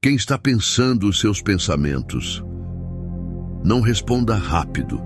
Quem está pensando os seus pensamentos? Não responda rápido,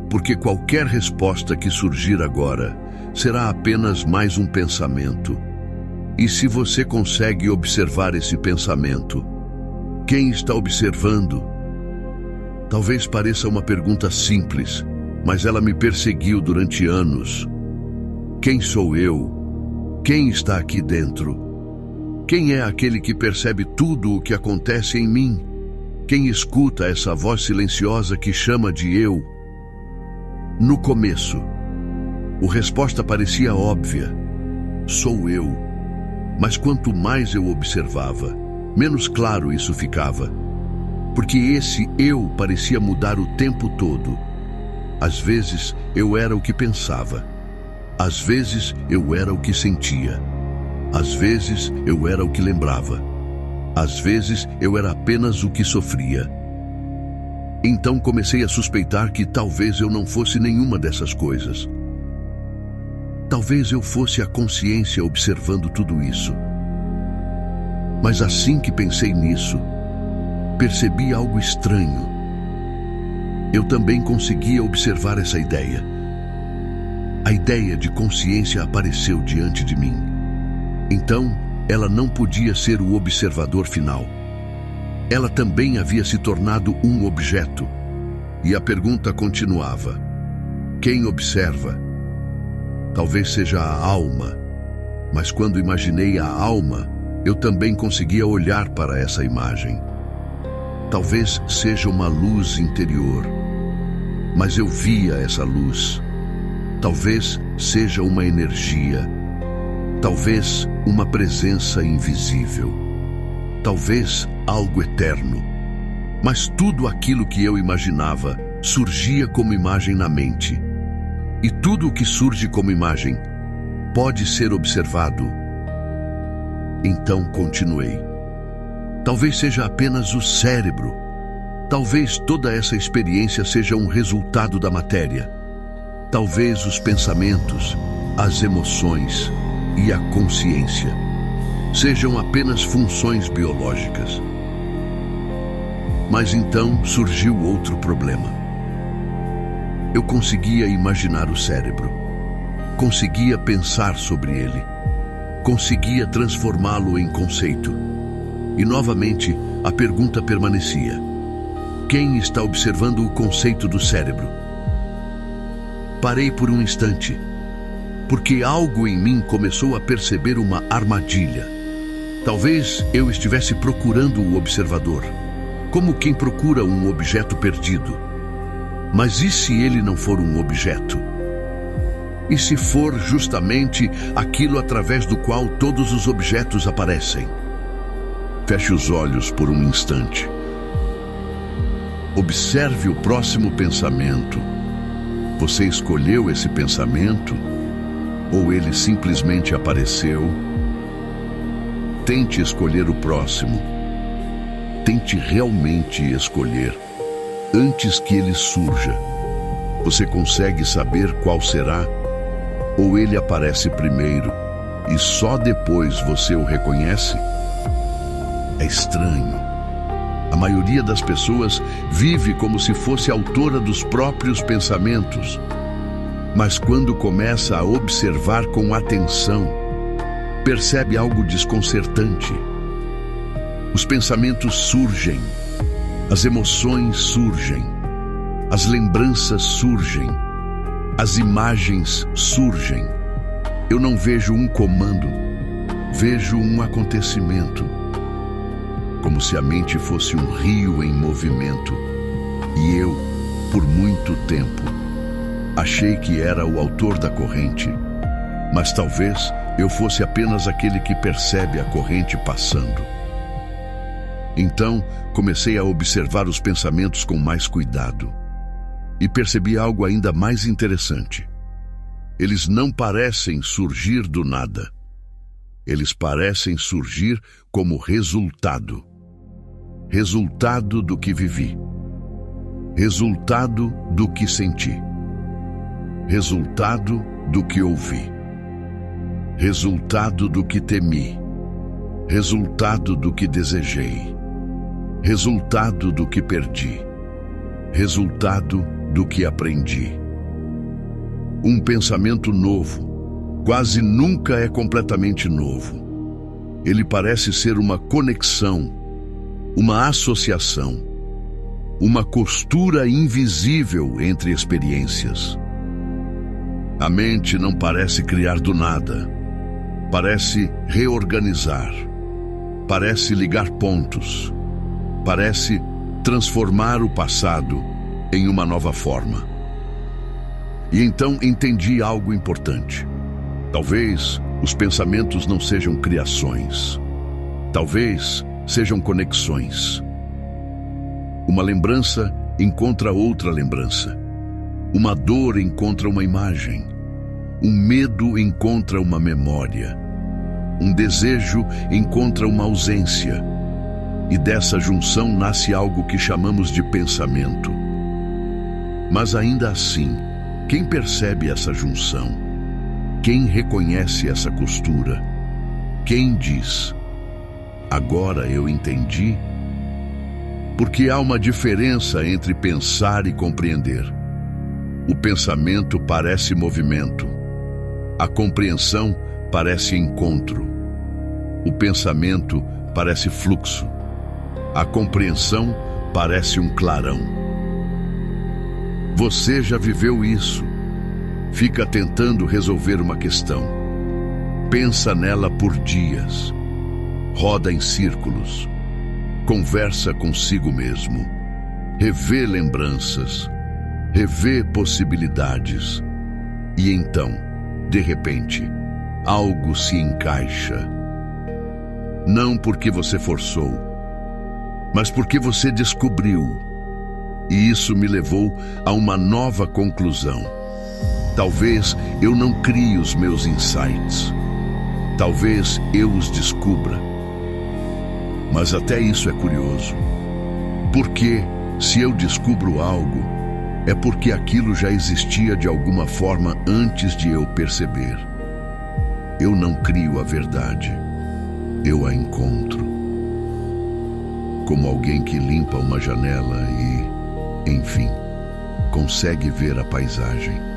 porque qualquer resposta que surgir agora será apenas mais um pensamento. E se você consegue observar esse pensamento, quem está observando? Talvez pareça uma pergunta simples, mas ela me perseguiu durante anos. Quem sou eu? Quem está aqui dentro? Quem é aquele que percebe tudo o que acontece em mim? Quem escuta essa voz silenciosa que chama de eu? No começo, a resposta parecia óbvia. Sou eu. Mas quanto mais eu observava, menos claro isso ficava. Porque esse eu parecia mudar o tempo todo. Às vezes eu era o que pensava. Às vezes eu era o que sentia. Às vezes eu era o que lembrava. Às vezes eu era apenas o que sofria. Então comecei a suspeitar que talvez eu não fosse nenhuma dessas coisas. Talvez eu fosse a consciência observando tudo isso. Mas assim que pensei nisso, percebi algo estranho. Eu também conseguia observar essa ideia. A ideia de consciência apareceu diante de mim. Então, ela não podia ser o observador final. Ela também havia se tornado um objeto. E a pergunta continuava: quem observa? Talvez seja a alma. Mas quando imaginei a alma, eu também conseguia olhar para essa imagem. Talvez seja uma luz interior. Mas eu via essa luz. Talvez seja uma energia. Talvez uma presença invisível. Talvez algo eterno. Mas tudo aquilo que eu imaginava surgia como imagem na mente. E tudo o que surge como imagem pode ser observado. Então continuei. Talvez seja apenas o cérebro. Talvez toda essa experiência seja um resultado da matéria. Talvez os pensamentos, as emoções e a consciência sejam apenas funções biológicas. Mas então surgiu outro problema. Eu conseguia imaginar o cérebro, conseguia pensar sobre ele, conseguia transformá-lo em conceito. E novamente a pergunta permanecia: quem está observando o conceito do cérebro? Parei por um instante, porque algo em mim começou a perceber uma armadilha. Talvez eu estivesse procurando o observador, como quem procura um objeto perdido. Mas e se ele não for um objeto? E se for justamente aquilo através do qual todos os objetos aparecem? Feche os olhos por um instante. Observe o próximo pensamento. Você escolheu esse pensamento? Ou ele simplesmente apareceu? Tente escolher o próximo. Tente realmente escolher, antes que ele surja. Você consegue saber qual será? Ou ele aparece primeiro e só depois você o reconhece? É estranho. A maioria das pessoas vive como se fosse autora dos próprios pensamentos. Mas quando começa a observar com atenção, percebe algo desconcertante. Os pensamentos surgem, as emoções surgem, as lembranças surgem, as imagens surgem. Eu não vejo um comando, vejo um acontecimento. Como se a mente fosse um rio em movimento. E eu, por muito tempo, achei que era o autor da corrente. Mas talvez eu fosse apenas aquele que percebe a corrente passando. Então, comecei a observar os pensamentos com mais cuidado. E percebi algo ainda mais interessante. Eles não parecem surgir do nada. Eles parecem surgir como resultado. Resultado do que vivi. Resultado do que senti. Resultado do que ouvi. Resultado do que temi. Resultado do que desejei. resultado do que perdi, resultado do que aprendi. Um pensamento novo quase nunca é completamente novo. Ele parece ser uma conexão, uma associação, uma costura invisível entre experiências. A mente não parece criar do nada, parece reorganizar, parece ligar pontos, parece transformar o passado em uma nova forma. E então entendi algo importante. Talvez os pensamentos não sejam criações. Talvez sejam conexões. Uma lembrança encontra outra lembrança. Uma dor encontra uma imagem. Um medo encontra uma memória. Um desejo encontra uma ausência. E dessa junção nasce algo que chamamos de pensamento. Mas ainda assim, quem percebe essa junção? Quem reconhece essa costura? Quem diz: agora eu entendi? Porque há uma diferença entre pensar e compreender. O pensamento parece movimento. A compreensão parece encontro. O pensamento parece fluxo. A compreensão parece um clarão. Você já viveu isso? Fica tentando resolver uma questão. Pensa nela por dias. Roda em círculos. Conversa consigo mesmo. Revê lembranças. Revê possibilidades. E então, de repente, algo se encaixa. Não porque você forçou, mas porque você descobriu. E isso me levou a uma nova conclusão. Talvez eu não crie os meus insights. Talvez eu os descubra. Mas até isso é curioso. Porque, se eu descubro algo, é porque aquilo já existia de alguma forma antes de eu perceber. Eu não crio a verdade. Eu a encontro. Como alguém que limpa uma janela e, enfim, consegue ver a paisagem.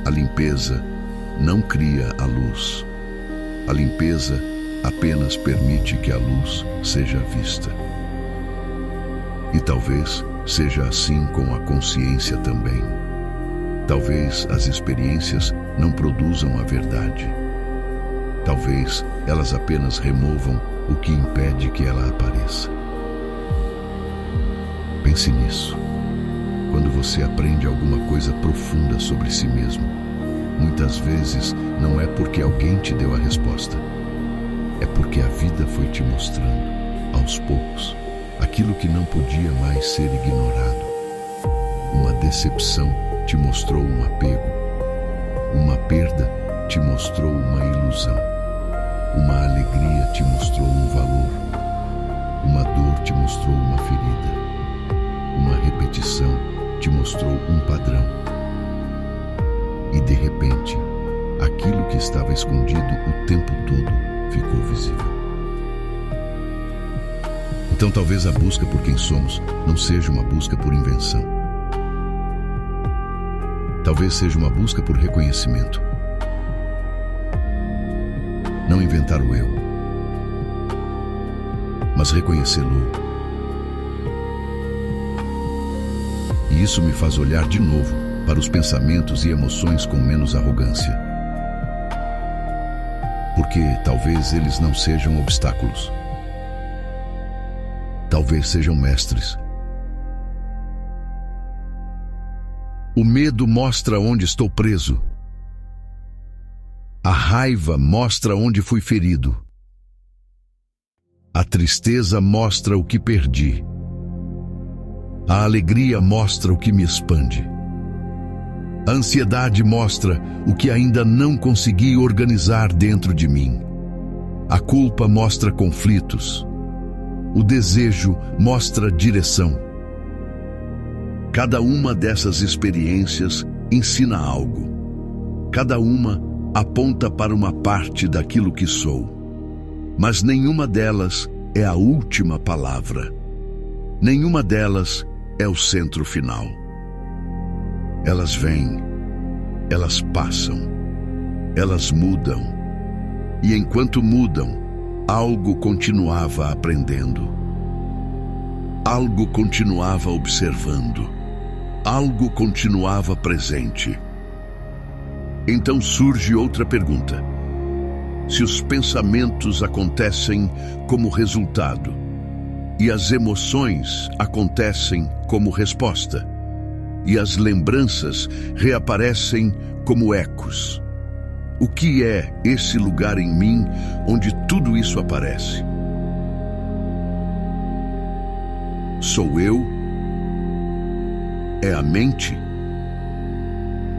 A limpeza não cria a luz. A limpeza apenas permite que a luz seja vista. E talvez seja assim com a consciência também. Talvez as experiências não produzam a verdade. Talvez elas apenas removam o que impede que ela apareça. Pense nisso. Quando você aprende alguma coisa profunda sobre si mesmo, muitas vezes não é porque alguém te deu a resposta. É porque a vida foi te mostrando, aos poucos, aquilo que não podia mais ser ignorado. Uma decepção te mostrou um apego. Uma perda te mostrou uma ilusão. Uma alegria te mostrou um valor. Uma dor te mostrou uma ferida. Uma repetição te mostrou um padrão. E de repente, aquilo que estava escondido o tempo todo ficou visível. Então talvez a busca por quem somos não seja uma busca por invenção. Talvez seja uma busca por reconhecimento. Não inventar o eu, mas reconhecê-lo. E isso me faz olhar de novo para os pensamentos e emoções com menos arrogância. Porque talvez eles não sejam obstáculos. Talvez sejam mestres. O medo mostra onde estou preso. A raiva mostra onde fui ferido. A tristeza mostra o que perdi. A alegria mostra o que me expande. A ansiedade mostra o que ainda não consegui organizar dentro de mim. A culpa mostra conflitos. O desejo mostra direção. Cada uma dessas experiências ensina algo. Cada uma aponta para uma parte daquilo que sou. Mas nenhuma delas é a última palavra. Nenhuma delas é o centro final. Elas vêm, elas passam, elas mudam, e enquanto mudam, algo continuava aprendendo. Algo continuava observando. Algo continuava presente. Então surge outra pergunta. Se os pensamentos acontecem como resultado e as emoções acontecem como resposta e as lembranças reaparecem como ecos, o que é esse lugar em mim onde tudo isso aparece? Sou eu? É a mente?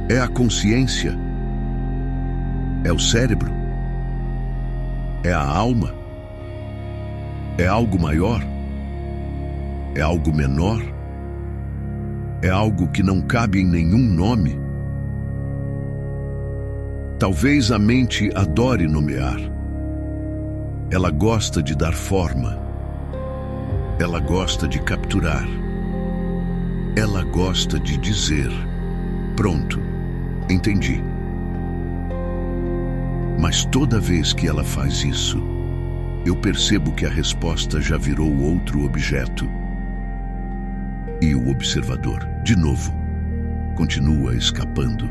É a consciência? É o cérebro? É a alma? É algo maior? É algo menor? É algo que não cabe em nenhum nome? Talvez a mente adore nomear. Ela gosta de dar forma. Ela gosta de capturar. Ela gosta de dizer: pronto, entendi. Mas toda vez que ela faz isso, eu percebo que a resposta já virou outro objeto. E o observador, de novo, continua escapando.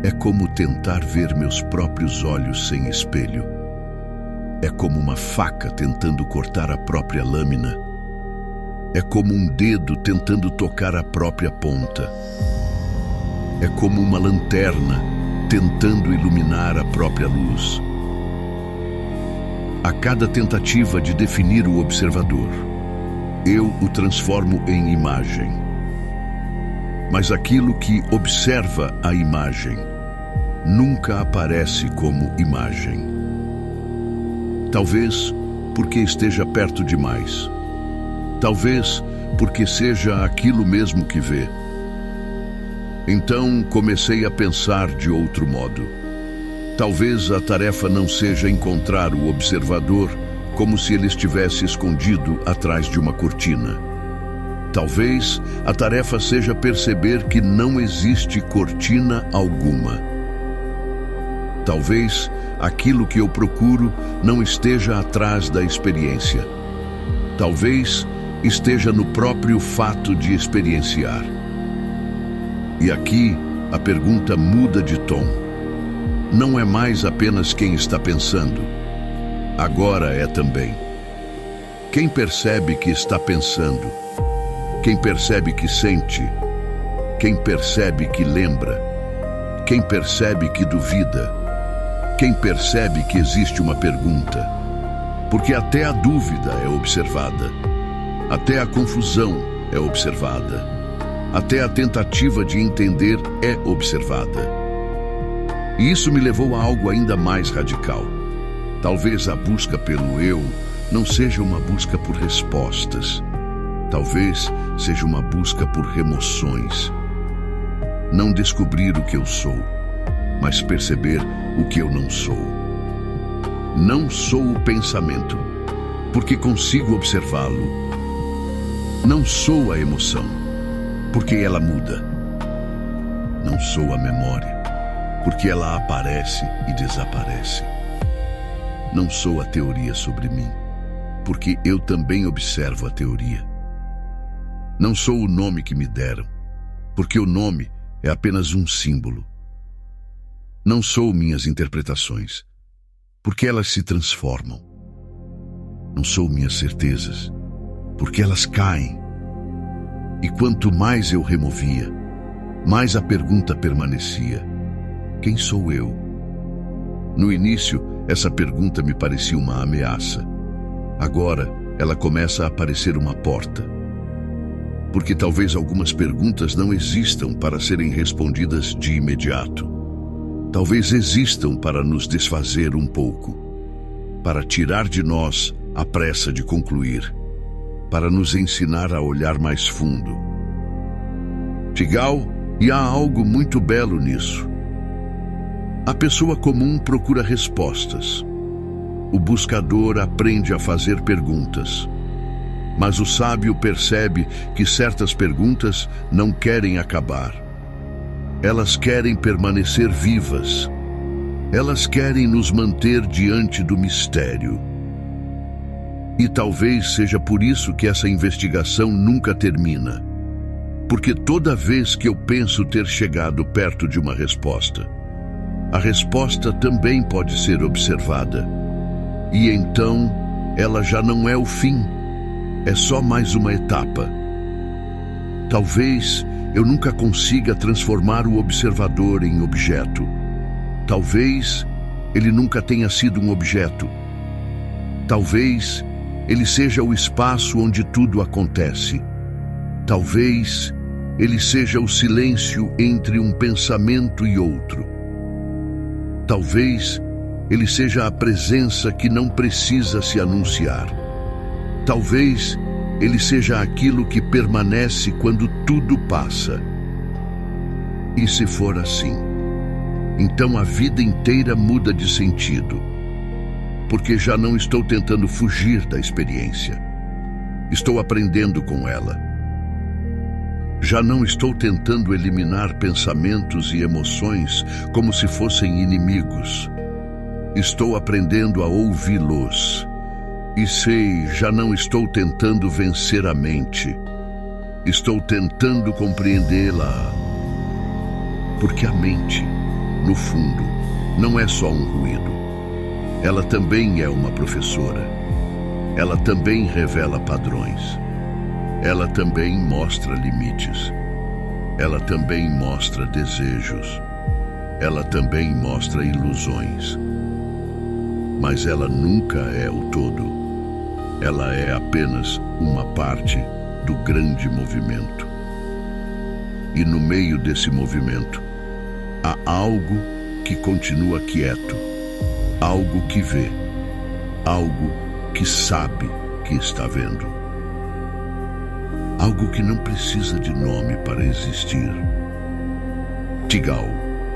É como tentar ver meus próprios olhos sem espelho. É como uma faca tentando cortar a própria lâmina. É como um dedo tentando tocar a própria ponta. É como uma lanterna tentando iluminar a própria luz. A cada tentativa de definir o observador, eu o transformo em imagem. Mas aquilo que observa a imagem nunca aparece como imagem. Talvez porque esteja perto demais. Talvez porque seja aquilo mesmo que vê. Então comecei a pensar de outro modo. Talvez a tarefa não seja encontrar o observador como se ele estivesse escondido atrás de uma cortina. Talvez a tarefa seja perceber que não existe cortina alguma. Talvez aquilo que eu procuro não esteja atrás da experiência. Talvez esteja no próprio fato de experienciar. E aqui a pergunta muda de tom. Não é mais apenas quem está pensando. Agora é também quem percebe que está pensando, quem percebe que sente, quem percebe que lembra, quem percebe que duvida, quem percebe que existe uma pergunta. Porque até a dúvida é observada, até a confusão é observada, até a tentativa de entender é observada. E isso me levou a algo ainda mais radical. Talvez a busca pelo eu não seja uma busca por respostas. Talvez seja uma busca por remoções. Não descobrir o que eu sou, mas perceber o que eu não sou. Não sou o pensamento, porque consigo observá-lo. Não sou a emoção, porque ela muda. Não sou a memória, porque ela aparece e desaparece. Não sou a teoria sobre mim, porque eu também observo a teoria. Não sou o nome que me deram, porque o nome é apenas um símbolo. Não sou minhas interpretações, porque elas se transformam. Não sou minhas certezas, porque elas caem. E quanto mais eu removia, mais a pergunta permanecia: quem sou eu? No início, essa pergunta me parecia uma ameaça. Agora, ela começa a parecer uma porta. Porque talvez algumas perguntas não existam para serem respondidas de imediato. Talvez existam para nos desfazer um pouco, para tirar de nós a pressa de concluir, para nos ensinar a olhar mais fundo. Legal, e há algo muito belo nisso. A pessoa comum procura respostas. O buscador aprende a fazer perguntas. Mas o sábio percebe que certas perguntas não querem acabar. Elas querem permanecer vivas. Elas querem nos manter diante do mistério. E talvez seja por isso que essa investigação nunca termina. Porque toda vez que eu penso ter chegado perto de uma resposta, a resposta também pode ser observada. E então, ela já não é o fim. É só mais uma etapa. Talvez eu nunca consiga transformar o observador em objeto. Talvez ele nunca tenha sido um objeto. Talvez ele seja o espaço onde tudo acontece. Talvez ele seja o silêncio entre um pensamento e outro. Talvez ele seja a presença que não precisa se anunciar. Talvez ele seja aquilo que permanece quando tudo passa. E se for assim, então a vida inteira muda de sentido. Porque já não estou tentando fugir da experiência. Estou aprendendo com ela. Já não estou tentando eliminar pensamentos e emoções como se fossem inimigos. Estou aprendendo a ouvi-los. E sei, já não estou tentando vencer a mente. Estou tentando compreendê-la. Porque a mente, no fundo, não é só um ruído. Ela também é uma professora. Ela também revela padrões. Ela também mostra limites. Ela também mostra desejos. Ela também mostra ilusões. Mas ela nunca é o todo. Ela é apenas uma parte do grande movimento. E no meio desse movimento, há algo que continua quieto, algo que vê, algo que sabe que está vendo. Algo que não precisa de nome para existir. Tigal,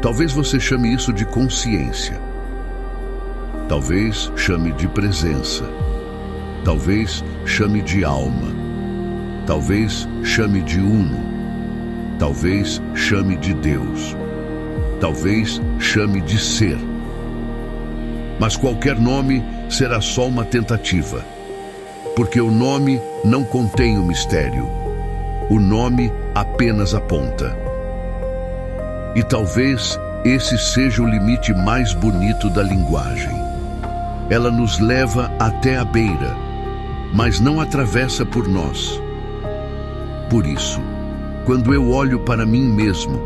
talvez você chame isso de consciência. Talvez chame de presença. Talvez chame de alma. Talvez chame de uno. Talvez chame de Deus. Talvez chame de ser. Mas qualquer nome será só uma tentativa. Porque o nome não contém o mistério. O nome apenas aponta. E talvez esse seja o limite mais bonito da linguagem. Ela nos leva até a beira, mas não atravessa por nós. Por isso, quando eu olho para mim mesmo,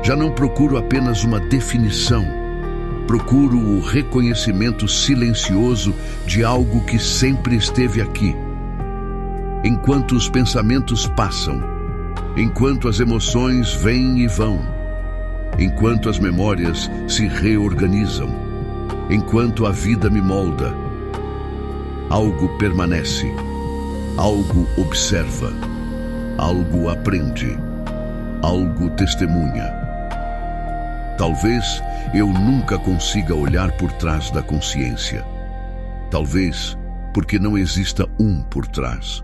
já não procuro apenas uma definição, procuro o reconhecimento silencioso de algo que sempre esteve aqui. Enquanto os pensamentos passam, enquanto as emoções vêm e vão, enquanto as memórias se reorganizam, enquanto a vida me molda, algo permanece, algo observa, algo aprende, algo testemunha. Talvez eu nunca consiga olhar por trás da consciência. Talvez porque não exista um por trás.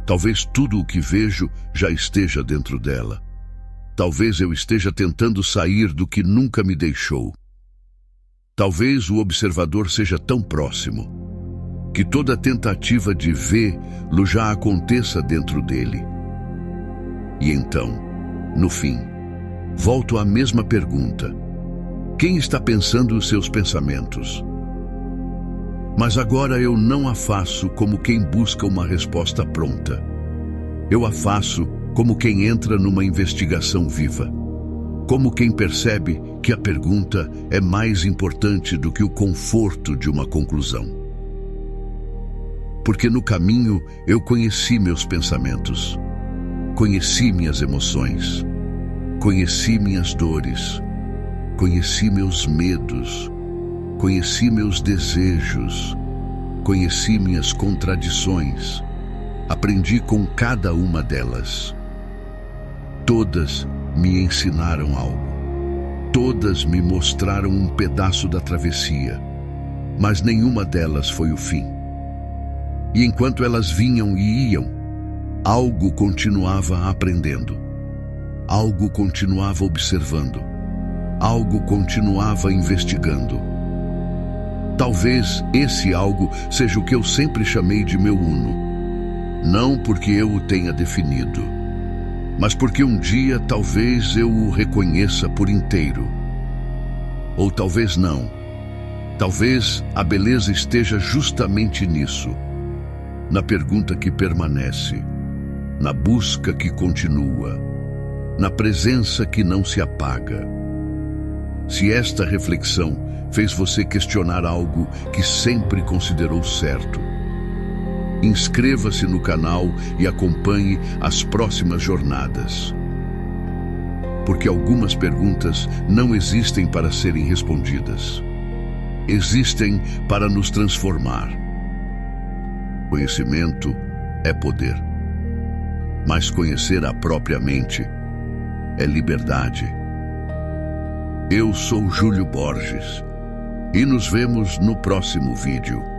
Talvez tudo o que vejo já esteja dentro dela. Talvez eu esteja tentando sair do que nunca me deixou. Talvez o observador seja tão próximo que toda tentativa de vê-lo já aconteça dentro dele. E então, no fim, volto à mesma pergunta. Quem está pensando os seus pensamentos? Mas agora eu não a faço como quem busca uma resposta pronta. Eu a faço como quem entra numa investigação viva. Como quem percebe que a pergunta é mais importante do que o conforto de uma conclusão. Porque no caminho eu conheci meus pensamentos. Conheci minhas emoções. Conheci minhas dores. Conheci meus medos. Conheci meus desejos. Conheci minhas contradições. Aprendi com cada uma delas. Todas me ensinaram algo. Todas me mostraram um pedaço da travessia, mas nenhuma delas foi o fim. E enquanto elas vinham e iam, algo continuava aprendendo, algo continuava observando, algo continuava investigando. Talvez esse algo seja o que eu sempre chamei de meu uno. Não porque eu o tenha definido, mas porque um dia talvez eu o reconheça por inteiro. Ou talvez não. Talvez a beleza esteja justamente nisso, na pergunta que permanece, na busca que continua, na presença que não se apaga. Se esta reflexão fez você questionar algo que sempre considerou certo, inscreva-se no canal e acompanhe as próximas jornadas. Porque algumas perguntas não existem para serem respondidas. Existem para nos transformar. Conhecimento é poder. Mas conhecer a própria mente é liberdade. Eu sou Júlio Borges e nos vemos no próximo vídeo.